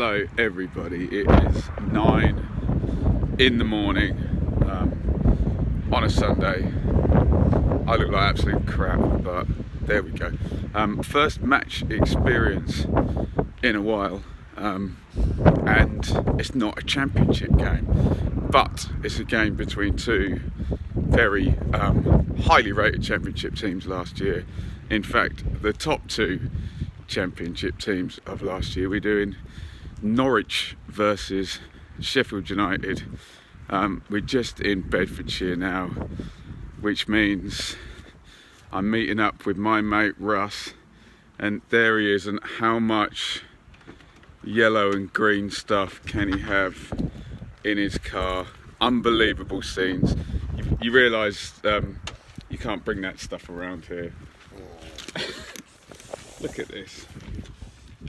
Hello everybody, it is 9 in the morning on a Sunday. I look like absolute crap, but there we go. First match experience in a while, and it's not a championship game, but it's a game between two very highly rated championship teams last year. In fact, the top two championship teams of last year. We're doing Norwich versus Sheffield United. We're just in Bedfordshire now, which means I'm meeting up with my mate Russ, and there he is. And how much yellow and green stuff can he have in his car? Unbelievable scenes. You realise you can't bring that stuff around here. Look at this.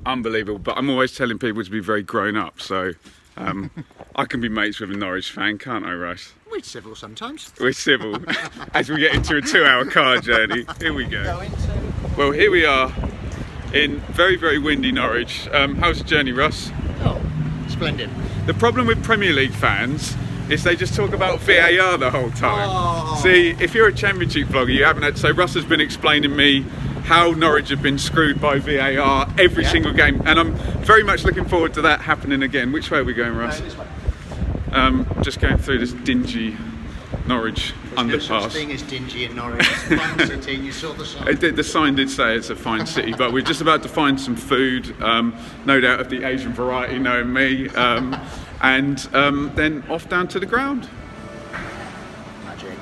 Unbelievable. But I'm always telling people to be very grown up, so I can be mates with a Norwich fan, can't I, Russ? We're civil sometimes. We're civil. As we get into a 2-hour car journey. Here we go. Well, here we are in very, very windy Norwich. How's the journey, Russ? Oh, splendid. The problem with Premier League fans is they just talk about VAR the whole time. Oh. See, if you're a championship vlogger, you haven't had to say. Russ has been explaining me how Norwich have been screwed by VAR every single game, and I'm very much looking forward to that happening again. Which way are we going, Russ? This way. Just going through this dingy Norwich There's underpass. no such thing as dingy in Norwich. It's a fine city. You saw the sign. The sign did say it's a fine city, but we're just about to find some food, no doubt of the Asian variety, knowing me, and then off down to the ground. Magic.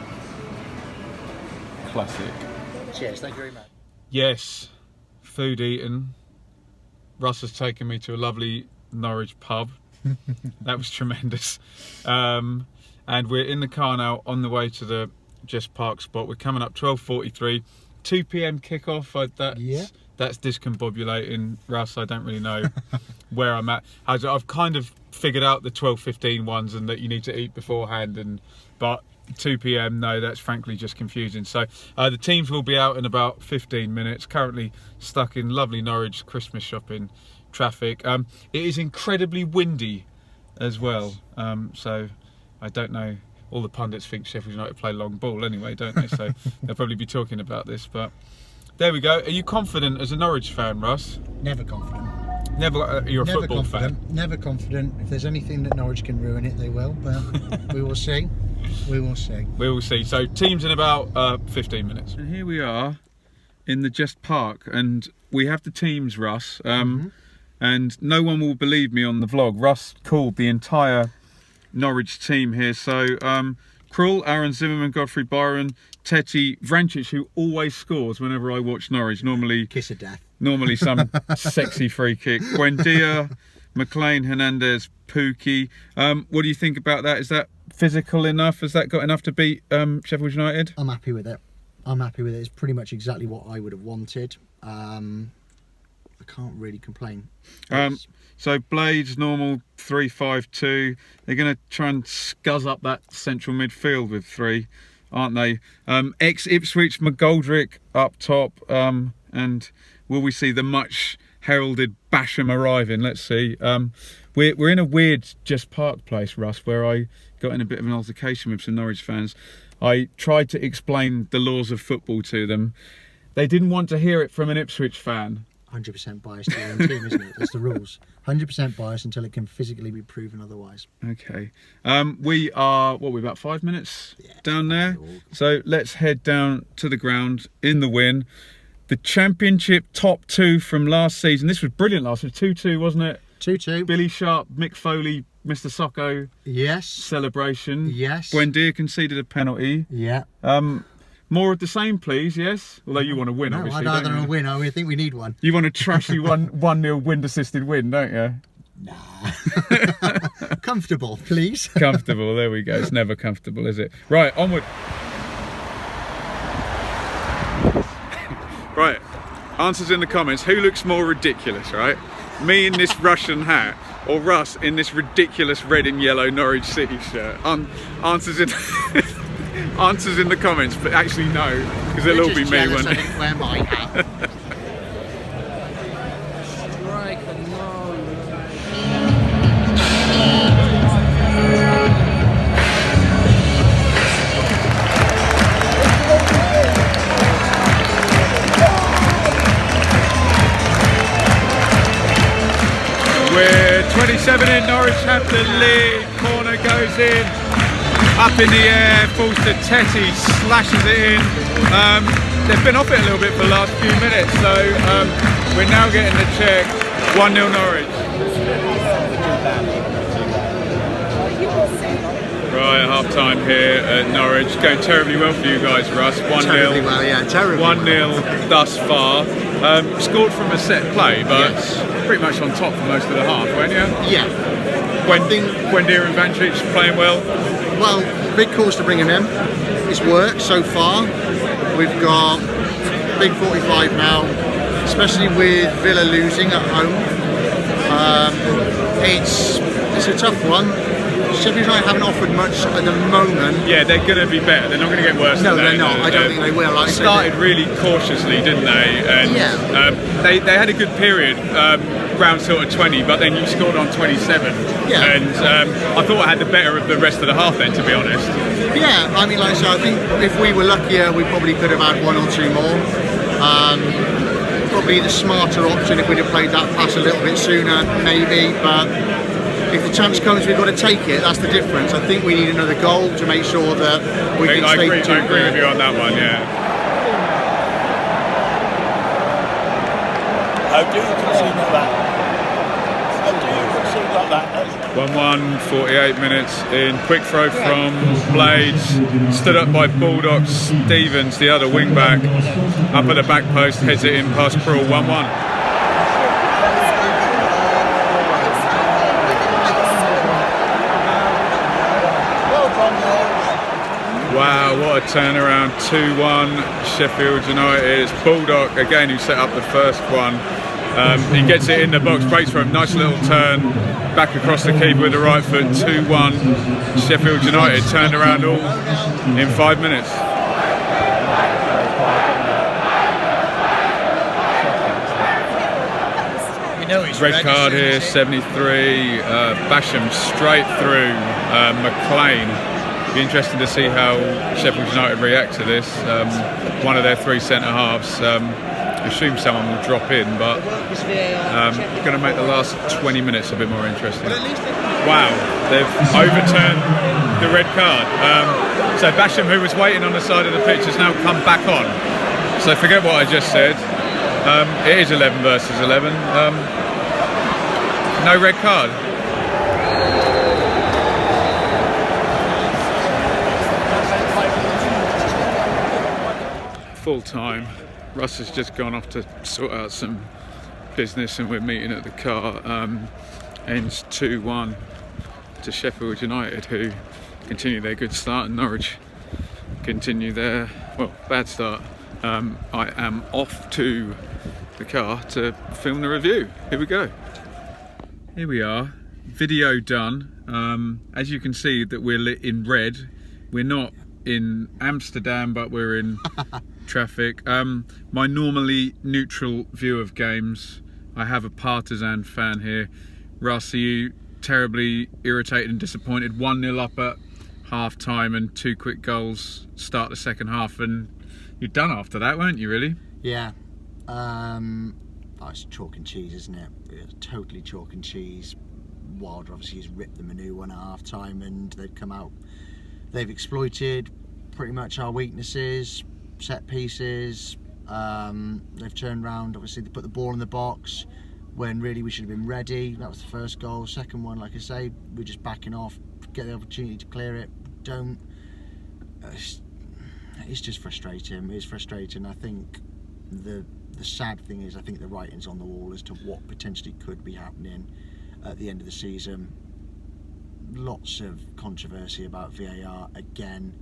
Classic. Cheers. Thank you very much. Yes, food eaten. Russ has taken me to a lovely Norwich pub. That was tremendous. And we're in the car now on the way to the Just Park spot. We're coming up 12:43, 2 p.m. kickoff. That's discombobulating, Russ. I don't really know where I'm at. I've kind of figured out the 12:15 ones and that you need to eat beforehand, but 2 p.m, no, that's frankly just confusing. So the teams will be out in about 15 minutes. Currently stuck in lovely Norwich Christmas shopping traffic. It is incredibly windy as well, so I don't know. All the pundits think Sheffield United play long ball anyway, don't they? So they'll probably be talking about this, but there we go. Are you confident as a Norwich fan, Russ? Never confident. Never. You're a Never football confident. fan. Never confident. If there's anything that Norwich can ruin it, they will. But we will see. We will see. We will see. So teams in about 15 minutes. And here we are in the Just Park, and we have the teams, Russ. And no one will believe me on the vlog. Russ called the entire Norwich team here. So Krul, Aaron Zimmerman, Godfrey Byron, Teti, Vrancic, who always scores whenever I watch Norwich. Normally Kiss of death. Normally some sexy free kick. Buendia, McLean, Hernandez, Pookie. What do you think about that? Is that physical enough? Has that got enough to beat Sheffield United? I'm happy with it. I'm happy with it. It's pretty much exactly what I would have wanted. I can't really complain. So Blades, normal 3-5-2. They're going to try and scuzz up that central midfield with three, aren't they? Ex-Ipswich, McGoldrick up top. And will we see the much heralded Basham arriving? Let's see. We're in a weird Just Park place, Russ, where I got in a bit of an altercation with some Norwich fans. I tried to explain the laws of football to them. They didn't want to hear it from an Ipswich fan. 100% biased to your own team, isn't it? That's the rules. 100% biased until it can physically be proven otherwise. Okay. We are, we're about 5 minutes down there. So let's head down to the ground in the win. The championship top two from last season. This was brilliant last year. 2-2, wasn't it? 2-2. Billy Sharp, Mick Foley, Mr. Socko. Yes. Celebration. Yes. Buendia conceded a penalty. Yeah. More of the same, please, yes? Although you want to win, obviously. I'd rather a win. I think we need one. You want a trashy 1-0 wind-assisted win, don't you? Nah. Comfortable, please. Comfortable, there we go. It's never comfortable, is it? Right, onward. Right, answers in the comments. Who looks more ridiculous, right? Me in this Russian hat, or Russ in this ridiculous red and yellow Norwich City shirt? Answers in... Answers in the comments, but actually no, because it'll all be me, won't it? Wear my hat. 27 in, Norwich have the lead. Corner goes in, up in the air, falls to Tetty, slashes it in. They've been off it a little bit for the last few minutes, so we're now getting the check. 1-0 Norwich. Right, half time here at Norwich. Going terribly well for you guys, Russ. 1-0. Terribly well, yeah, terribly 1-0 thus far. Scored from a set play, but pretty much on top for most of the half, weren't you? Yeah. Wendy and Vančić playing well. Well, big calls to bring him in. It's worked so far. We've got big 45 now, especially with Villa losing at home. It's a tough one. Sheffield United haven't offered much at the moment. Yeah, they're going to be better. They're not going to get worse. No, they're not. I don't think they will. Like started really cautiously, didn't they? And they had a good period round sort of 20, but then you scored on 27. Yeah. And I thought I had the better of the rest of the half then, to be honest. Yeah, I mean, like I said, I think if we were luckier, we probably could have had one or two more. Probably the smarter option if we'd have played that pass a little bit sooner, maybe, but if the chance comes, we've got to take it. That's the difference. I think we need another goal to make sure that we can stay. I agree with you on that one, yeah. How do you concede like that? How do you concede like that? 1-1, 48 minutes in. Quick throw from Blades. Stood up by Bulldog Stevens, the other wing back. Up at the back post, heads it in past Krul. 1-1. Wow, what a turnaround. 2-1 Sheffield United. It's Bulldog again who set up the first one. He gets it in the box, breaks for him, nice little turn, back across the keeper with the right foot. 2-1 Sheffield United turned around all in 5 minutes. Red card here, 73. Basham straight through McLean. Be interesting to see how Sheffield United react to this. One of their three centre halves. Assume someone will drop in, but going to make the last 20 minutes a bit more interesting. Wow, they've overturned the red card. So Basham, who was waiting on the side of the pitch, has now come back on. So forget what I just said. It is 11 versus 11. No red card. Full time. Russ has just gone off to sort out some business and we're meeting at the car. Ends 2-1 to Sheffield United, who continue their good start, and Norwich continue their, well, bad start. I am off to the car to film the review. Here we go. Here we are, video done. As you can see that we're lit in red. We're not in Amsterdam, but we're in traffic. My normally neutral view of games. I have a partisan fan here. Russ, are you terribly irritated and disappointed? 1-0 up at half time and 2 quick goals start the second half, and you're done after that, weren't you, really? Yeah. It's chalk and cheese, isn't it? It's totally chalk and cheese. Wilder obviously has ripped them a new one at half time, and they've come out. They've exploited pretty much our weaknesses, set pieces. They've turned around. Obviously, they put the ball in the box when really we should have been ready. That was the first goal. Second one, like I say, we're just backing off, get the opportunity to clear it, don't. It's just frustrating. It's frustrating. I think the sad thing is, I think the writing's on the wall as to what potentially could be happening at the end of the season. Lots of controversy about VAR again.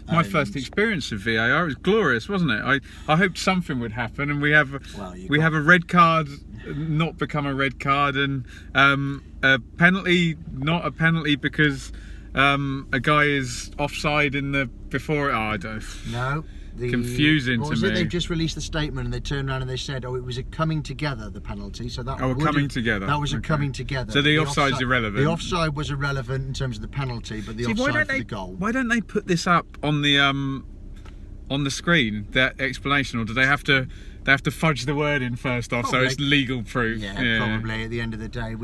My first experience of VAR was glorious, wasn't it? I hoped something would happen, and we have a red card not become a red card, and a penalty not a penalty because a guy is offside in the before. I don't. No. Confusing to me. They've just released a statement and they turned around and they said, "Oh, it was a coming together, the penalty." So that together. That was a coming together. So the offside's irrelevant. The offside was irrelevant in terms of the penalty, but the offside for the goal. Why don't they put this up on the screen? That explanation, or do they have to? They have to fudge the word in first off, Probably. so it's legal proof. Yeah, probably. At the end of the day,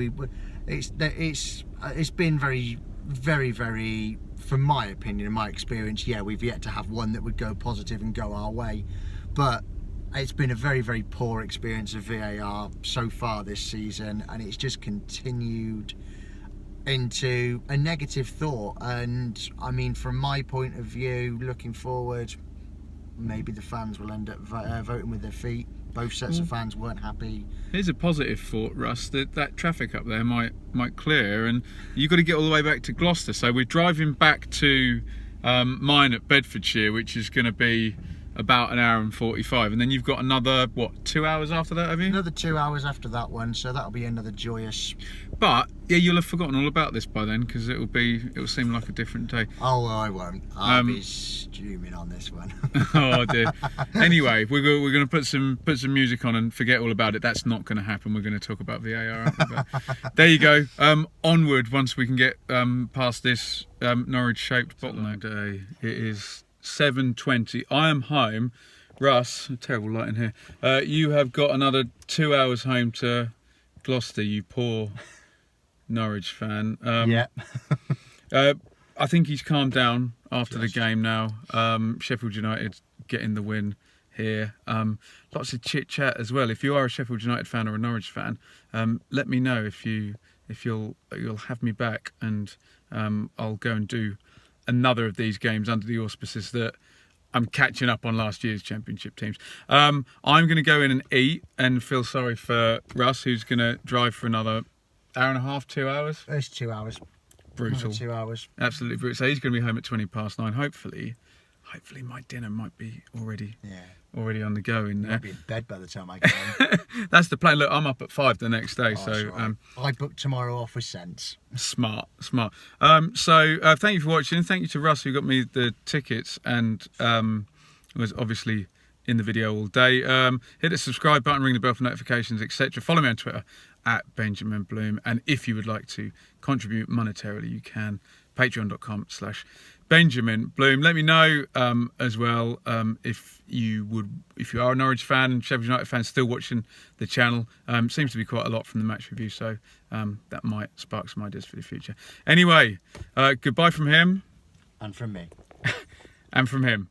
it's been very, very, very, from my opinion and my experience, yeah, we've yet to have one that would go positive and go our way, but it's been a very, very poor experience of VAR so far this season, and it's just continued into a negative thought. And I mean, from my point of view, looking forward, maybe the fans will end up voting with their feet. Both sets of fans weren't happy. Here's a positive thought, Russ. That traffic up there might clear, and you've got to get all the way back to Gloucester. So we're driving back to mine at Bedfordshire, which is going to be about an hour and 45, and then you've got another, what, 2 hours after that, have you? Another 2 hours after that one, so that'll be another joyous. But yeah, you'll have forgotten all about this by then, because it'll seem like a different day. Oh, well, I won't. I'll be stewing on this one. Oh dear. Anyway, we're going to put some music on and forget all about it. That's not going to happen. We're going to talk about VAR. There you go. Onward once we can get past this Norwich-shaped bottleneck day. It is 7:20. I am home. Russ, terrible light in here. You have got another 2 hours home to Gloucester, you poor Norwich fan. Yeah. I think he's calmed down after the game now. Sheffield United getting the win here. Lots of chit chat as well. If you are a Sheffield United fan or a Norwich fan, let me know if you'll have me back, and I'll go and do another of these games under the auspices that I'm catching up on last year's championship teams. I'm going to go in and eat and feel sorry for Russ, who's going to drive for another hour and a half, 2 hours. It's 2 hours. Brutal. Another 2 hours. Absolutely brutal. So he's going to be home at 9:20. Hopefully my dinner might be already on the go in there. I'll be in bed by the time I get home. That's the plan. Look, I'm up at 5 the next day, Oh, so I booked tomorrow off with sense. smart. So thank you for watching. Thank you to Russ, who got me the tickets and was obviously in the video all day. Hit the subscribe button, ring the bell for notifications, etc. Follow me on Twitter at Benjamin Bloom, and if you would like to contribute monetarily, you can. Patreon.com/Benjamin Bloom. Let me know as well if you are a Norwich fan and Sheffield United fan still watching the channel. Seems to be quite a lot from the match review, so that might spark some ideas for the future. Anyway, goodbye from him. And from me. And from him.